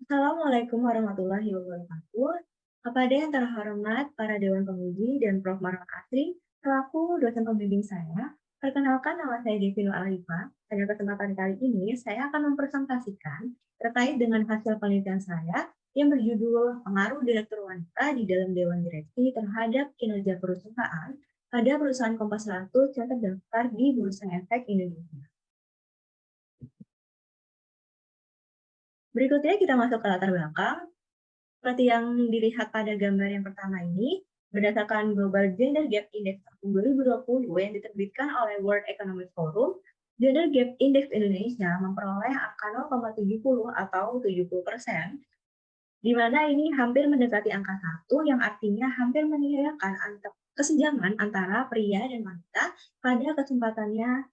Assalamualaikum warahmatullahi wabarakatuh. Kepada yang terhormat para Dewan Penguji dan Prof. Marwan Asri, selaku dosen pembimbing saya, perkenalkan nama saya Devino Alifa. Pada kesempatan kali ini, saya akan mempresentasikan terkait dengan hasil penelitian saya yang berjudul Pengaruh Direktur Wanita di dalam Dewan Direksi terhadap kinerja perusahaan pada perusahaan Kompas 100 yang terdaftar di Bursa Efek Indonesia. Berikutnya kita masuk ke latar belakang. Seperti yang dilihat pada gambar yang pertama ini, berdasarkan Global Gender Gap Index tahun 2020 yang diterbitkan oleh World Economic Forum, Gender Gap Index Indonesia memperoleh angka 0,70 atau 70%, di mana ini hampir mendekati angka 1 yang artinya hampir menihilkan kesenjangan antara pria dan wanita pada kesempatannya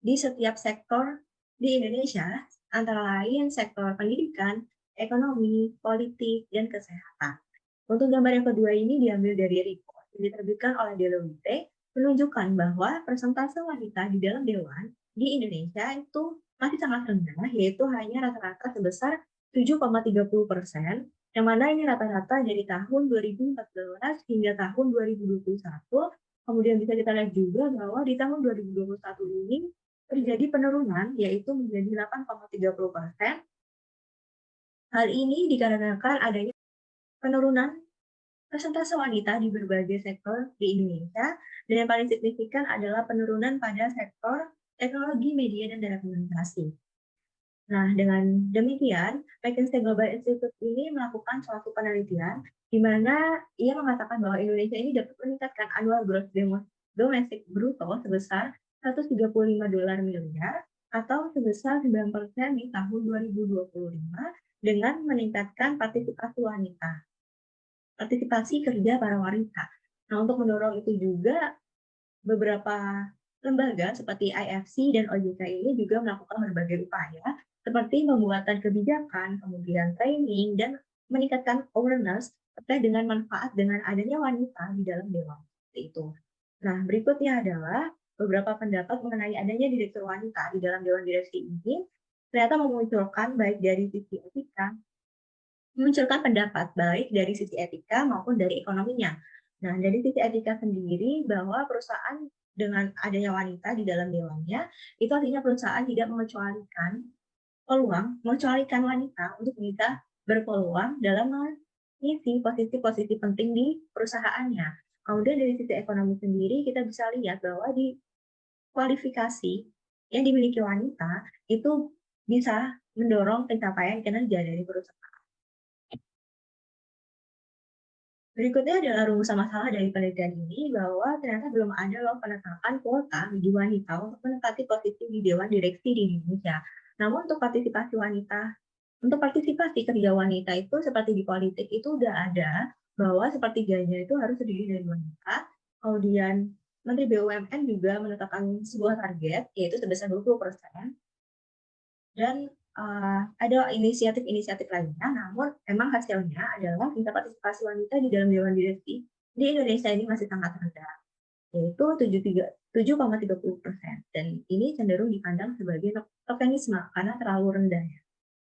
di setiap sektor di Indonesia, antara lain sektor pendidikan, ekonomi, politik, dan kesehatan. Untuk gambar yang kedua ini diambil dari report yang diterbitkan oleh Deloitte, menunjukkan bahwa persentase wanita di dalam dewan di Indonesia itu masih sangat rendah, yaitu hanya rata-rata sebesar 7,30%, yang mana ini rata-rata dari tahun 2014 hingga tahun 2021. Kemudian bisa kita lihat juga bahwa di tahun 2021 ini terjadi penurunan, yaitu menjadi 8,30%. Hal ini dikarenakan adanya penurunan persentase wanita di berbagai sektor di Indonesia, dan yang paling signifikan adalah penurunan pada sektor teknologi, media, dan telekomunikasi. Nah, dengan demikian, McKinsey Global Institute ini melakukan suatu penelitian di mana ia mengatakan bahwa Indonesia ini dapat meningkatkan annual gross domestic bruto sebesar 135 dolar miliar atau sebesar 9% di tahun 2025 dengan meningkatkan partisipasi kerja para wanita. Nah, untuk mendorong itu juga beberapa lembaga seperti IFC dan OJK ini juga melakukan berbagai upaya seperti pembuatan kebijakan, kemudian training, dan meningkatkan awareness terkait dengan manfaat dengan adanya wanita di dalam dewan. Seperti itu. Nah, berikutnya adalah beberapa pendapat mengenai adanya direktur wanita di dalam dewan direksi ini ternyata memunculkan baik dari sisi etika, memunculkan pendapat baik dari sisi etika maupun dari ekonominya. Nah, dari sisi etika sendiri bahwa perusahaan dengan adanya wanita di dalam dewannya, itu artinya perusahaan tidak mengecualikan wanita untuk bisa berpeluang dalam mengisi posisi-posisi penting di perusahaannya. Kemudian dari sisi ekonomi sendiri, kita bisa lihat bahwa di kualifikasi yang dimiliki wanita itu bisa mendorong pencapaian kinerja dari perusahaan. Berikutnya adalah rumusan masalah dari penelitian ini bahwa ternyata belum ada loh penetapan kuota bagi wanita untuk menempati posisi di Dewan Direksi di Indonesia. Namun untuk partisipasi kerja wanita itu seperti di politik itu udah ada bahwa sepertiganya itu harus terdiri dari wanita. Kemudian Menteri BUMN juga menetapkan sebuah target yaitu sebesar 20%. Dan ada inisiatif-inisiatif lainnya, namun memang hasilnya adalah tingkat partisipasi wanita di dalam dewan direksi di Indonesia ini masih sangat rendah, yaitu 7,30%. Dan ini cenderung dipandang sebagai tokenisme karena terlalu rendah.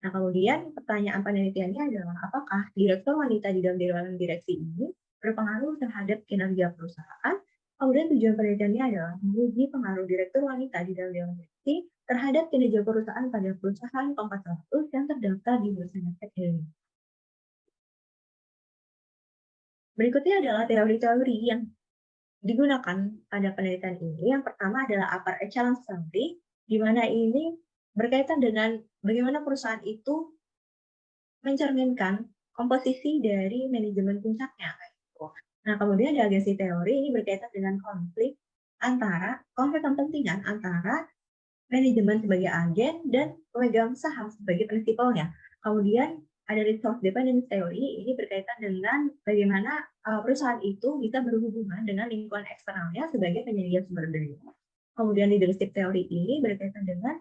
Nah, kemudian pertanyaan penelitiannya adalah apakah direktur wanita di dalam dewan direksi ini berpengaruh terhadap kinerja perusahaan? Kemudian tujuan penelitiannya adalah menguji pengaruh direktur wanita di dalam dewan direksi terhadap kinerja perusahaan pada perusahaan Kompas 100 yang terdaftar di Bursa Efek Indonesia. Berikutnya adalah teori-teori yang digunakan pada penelitian ini. Yang pertama adalah upper echelon theory, di mana ini berkaitan dengan bagaimana perusahaan itu mencerminkan komposisi dari manajemen puncaknya. Nah, kemudian ada agensi teori ini berkaitan dengan konflik kepentingan antara manajemen sebagai agen dan pemegang saham sebagai prinsipalnya. Kemudian ada resource dependence theory, ini berkaitan dengan bagaimana perusahaan itu bisa berhubungan dengan lingkungan eksternalnya sebagai penyedia sumber daya. Kemudian leadership theory ini berkaitan dengan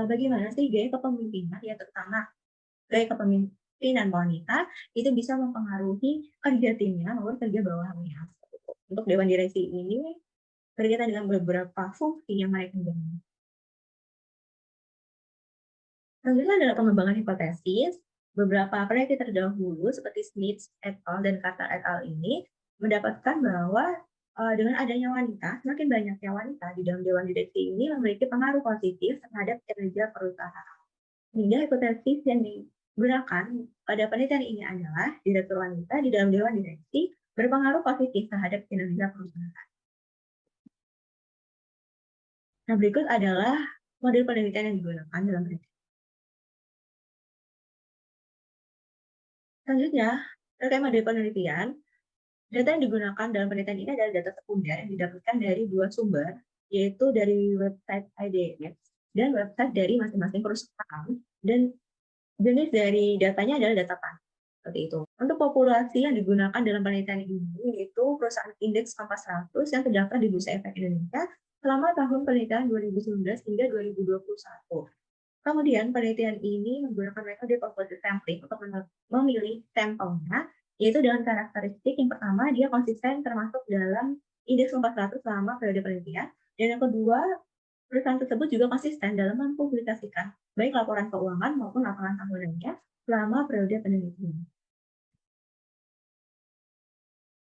bagaimana sih gaya kepemimpinan, ya terutama gaya kepemimpinan wanita itu bisa mempengaruhi kerja timnya maupun kerja bawahannya. Untuk dewan direksi ini berkaitan dengan beberapa fungsi yang mereka jalankan. Selanjutnya adalah pengembangan hipotesis. Beberapa peneliti terdahulu seperti Smith et al. Dan Carter et al. Ini mendapatkan bahwa dengan adanya wanita, semakin banyaknya wanita di dalam dewan direksi ini memiliki pengaruh positif terhadap kinerja perusahaan. Sehingga hipotesis yang digunakan pada penelitian ini adalah direktur wanita di dalam dewan direksi berpengaruh positif terhadap kinerja perusahaan. Nah, berikut adalah model penelitian yang digunakan dalam penelitian. Selanjutnya, terkait model penelitian, data yang digunakan dalam penelitian ini adalah data sekunder yang didapatkan dari dua sumber, yaitu dari website IDX dan website dari masing-masing perusahaan, dan jenis dari datanya adalah data panel. Seperti itu. Untuk populasi yang digunakan dalam penelitian ini yaitu perusahaan indeks Kompas 100 yang terdaftar di Bursa Efek Indonesia selama tahun penelitian 2019 hingga 2021. Kemudian penelitian ini menggunakan metode composite sampling untuk memilih sampelnya, yaitu dengan karakteristik yang pertama dia konsisten termasuk dalam indeks Kompas 100 selama periode penelitian, dan yang kedua perusahaan tersebut juga konsisten dalam mempublikasikan baik laporan keuangan maupun laporan tahunannya selama periode penelitian.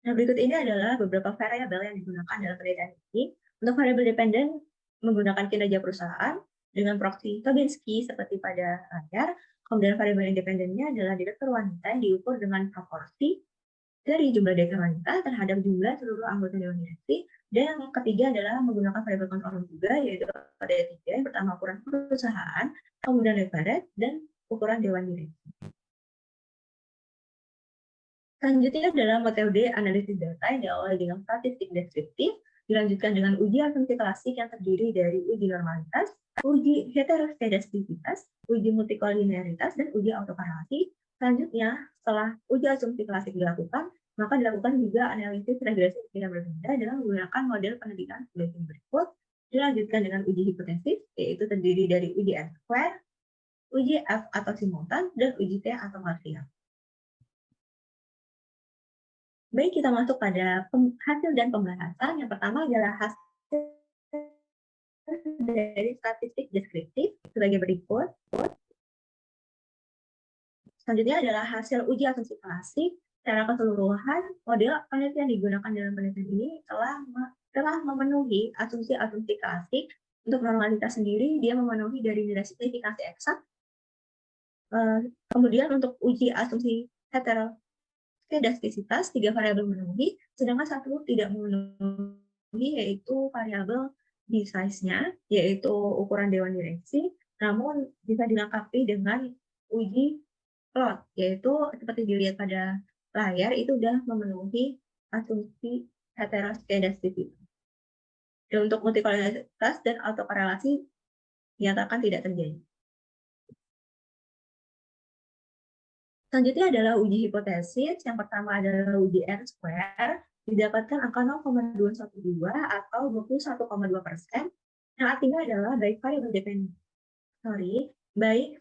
Nah, berikut ini adalah beberapa variabel yang digunakan dalam penelitian ini. Untuk variabel dependen menggunakan kinerja perusahaan dengan proksi Kabinsky seperti pada layar. Kemudian variabel independennya adalah direktur wanita yang diukur dengan proporsi dari jumlah direktur wanita terhadap jumlah seluruh anggota dewan direksi. Dan yang ketiga adalah menggunakan variabel kontrol juga, yaitu pada tiga. Yang pertama ukuran perusahaan, kemudian leverage, dan ukuran dewan direksi. Selanjutnya adalah metode analisis data yang diawali dengan statistik deskriptif, dilanjutkan dengan uji asumsi klasik yang terdiri dari uji normalitas, uji heteroskedastisitas, uji multikolinearitas, dan uji autokorelasi. Selanjutnya, setelah uji asumsi klasik dilakukan, maka dilakukan juga analisis regresi yang berbeda dengan menggunakan model penelitian sebagai berikut. Dilanjutkan dengan uji hipotesis, yaitu terdiri dari uji R-square, uji F atau simultan, dan uji T atau parsial. Baik, kita masuk pada hasil dan pembahasan. Yang pertama adalah hasil dari statistik deskriptif sebagai berikut. Selanjutnya adalah hasil uji asumsi klasik. Secara keseluruhan, model penelitian yang digunakan dalam penelitian ini telah memenuhi asumsi-asumsi klasik. Untuk normalitas sendiri, dia memenuhi dari nilai signifikasi eksak. Kemudian untuk uji asumsi heteroskedastisitas, 3 variabel memenuhi, sedangkan satu tidak memenuhi, yaitu variabel di size-nya, yaitu ukuran dewan direksi, namun bisa dilengkapi dengan uji plot, yaitu seperti dilihat pada layar, itu sudah memenuhi asumsi heteroskedastisitas. Dan untuk multikolonialitas dan autokorelasi dinyatakan tidak terjadi. Selanjutnya adalah uji hipotesis. Yang pertama adalah uji R-square, didapatkan angka 0,212 atau 21,2%, yang artinya adalah baik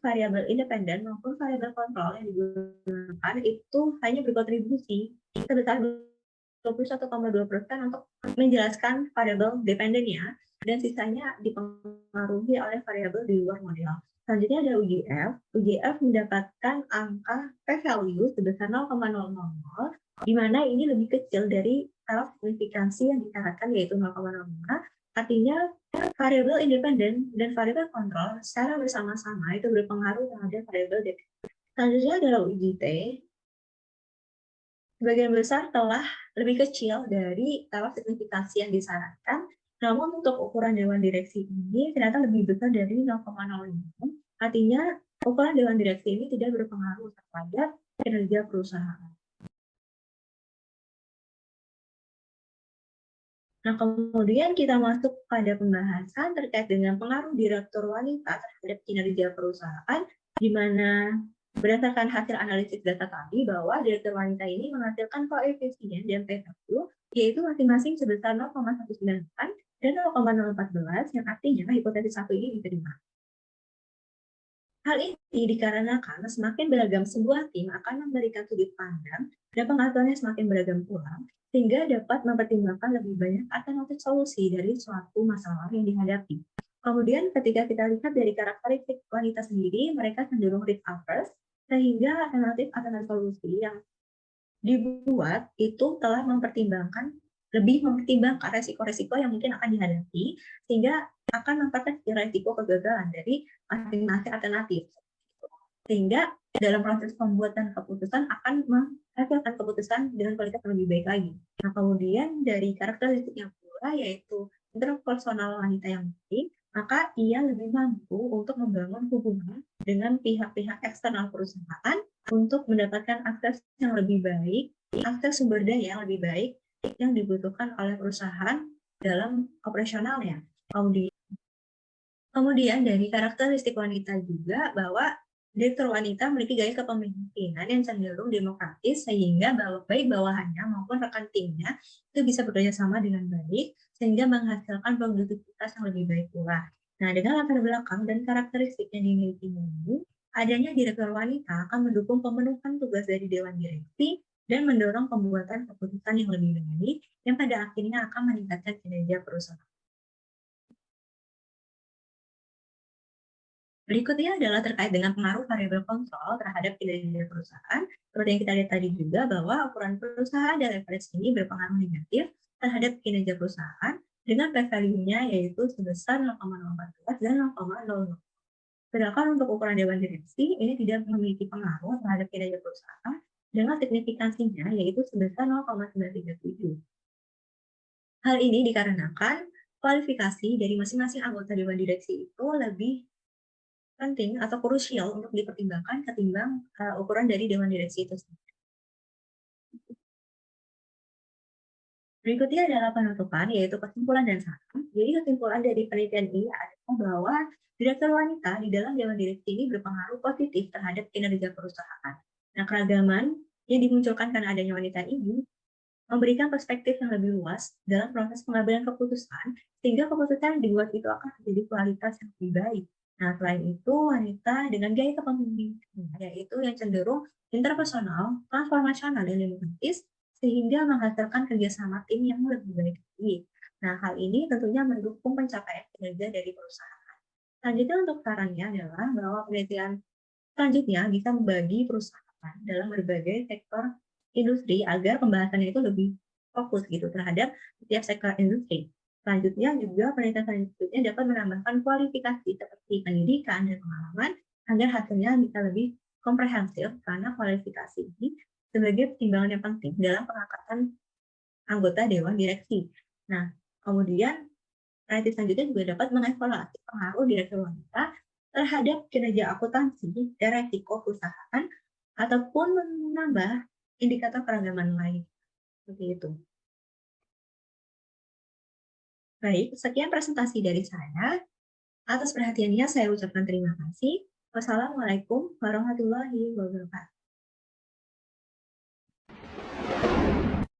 variabel independen maupun variabel kontrol yang digunakan itu hanya berkontribusi sebesar 21,2% untuk menjelaskan variabel dependennya, dan sisanya dipengaruhi oleh variabel di luar model. Selanjutnya ada uji F. Uji F mendapatkan angka p-value sebesar 0,000, di mana ini lebih kecil dari taraf signifikansi yang disyaratkan, yaitu 0,05. Artinya variabel independen dan variabel kontrol secara bersama-sama itu berpengaruh terhadap variabel dependen. Selanjutnya adalah uji T. Sebagian besar telah lebih kecil dari taraf signifikansi yang disyaratkan, namun untuk ukuran dewan direksi ini ternyata lebih besar dari 0,05. Artinya ukuran dewan direksi ini tidak berpengaruh terhadap kinerja perusahaan. Nah, kemudian kita masuk pada pembahasan terkait dengan pengaruh direktur wanita terhadap kinerja perusahaan, di mana berdasarkan hasil analisis data tadi bahwa direktur wanita ini menghasilkan koefisien dan p-value, yaitu masing-masing sebesar 0,198 dan 0,014, yang artinya hipotesis satu ini diterima. Hal ini dikarenakan semakin beragam sebuah tim akan memberikan sudut pandang dan pengetahuannya semakin beragam pula, sehingga dapat mempertimbangkan lebih banyak alternatif solusi dari suatu masalah yang dihadapi. Kemudian ketika kita lihat dari karakteristik wanita sendiri, mereka cenderung risk averse, Sehingga alternatif solusi yang dibuat itu telah lebih mempertimbangkan resiko-resiko yang mungkin akan dihadapi, sehingga akan memperkecil resiko kegagalan dari masing-masing alternatif. Sehingga dalam proses pembuatan keputusan akan menghasilkan keputusan dengan kualitas yang lebih baik lagi. Nah, kemudian dari karakteristik yang kedua yaitu interpersonal wanita yang baik, maka ia lebih mampu untuk membangun hubungan dengan pihak-pihak eksternal perusahaan untuk mendapatkan akses yang lebih baik, akses sumber daya yang lebih baik yang dibutuhkan oleh perusahaan dalam operasionalnya. Kemudian dari karakteristik wanita juga bahwa direktur wanita memiliki gaya kepemimpinan yang cenderung demokratis sehingga baik bawahannya maupun rekan timnya itu bisa bekerja sama dengan baik sehingga menghasilkan produktivitas yang lebih baik pula. Nah, dengan latar belakang dan karakteristik yang dimilikinya ini, adanya direktur wanita akan mendukung pemenuhan tugas dari dewan direksi dan mendorong pembuatan keputusan yang lebih baik yang pada akhirnya akan meningkatkan kinerja perusahaan. Berikutnya adalah terkait dengan pengaruh variabel kontrol terhadap kinerja perusahaan. Seperti yang kita lihat tadi juga bahwa ukuran perusahaan dan leverage ini berpengaruh negatif terhadap kinerja perusahaan dengan p-value-nya yaitu sebesar 0,014 dan 0,00. Sedangkan untuk ukuran dewan direksi ini tidak memiliki pengaruh terhadap kinerja perusahaan dengan signifikansinya yaitu sebesar 0,937. Hal ini dikarenakan kualifikasi dari masing-masing anggota dewan direksi itu lebih penting atau krusial untuk dipertimbangkan ketimbang ukuran dari dewan direksi itu sendiri. Berikutnya adalah penutupan, yaitu kesimpulan dan saran. Jadi kesimpulan dari penelitian ini adalah bahwa direktur wanita di dalam dewan direksi ini berpengaruh positif terhadap kinerja perusahaan. Nah, keragaman yang dimunculkan karena adanya wanita ini memberikan perspektif yang lebih luas dalam proses pengambilan keputusan, sehingga keputusan yang dibuat itu akan menjadi kualitas yang lebih baik. Nah, selain itu, wanita dengan gaya kepemimpinan, yaitu yang cenderung interpersonal, transformasional, dan demokratis, sehingga menghasilkan kerjasama tim yang lebih baik lagi. Nah, hal ini tentunya mendukung pencapaian kinerja dari perusahaan. Selanjutnya untuk sarannya adalah bahwa penelitian selanjutnya bisa membagi perusahaan dalam berbagai sektor industri agar pembahasannya itu lebih fokus gitu terhadap setiap sektor industri. Selanjutnya juga penelitian selanjutnya dapat menambahkan kualifikasi seperti pendidikan dan pengalaman agar hasilnya bisa lebih komprehensif karena kualifikasi ini sebagai pertimbangan yang penting dalam pengangkatan anggota dewan direksi. Nah, kemudian penelitian selanjutnya juga dapat mengevaluasi pengaruh direktur wanita terhadap kinerja akuntansi dan resiko perusahaan ataupun menambah indikator keragaman lain. Seperti itu. Baik, sekian presentasi dari saya. Atas perhatiannya saya ucapkan terima kasih. Wassalamualaikum warahmatullahi wabarakatuh.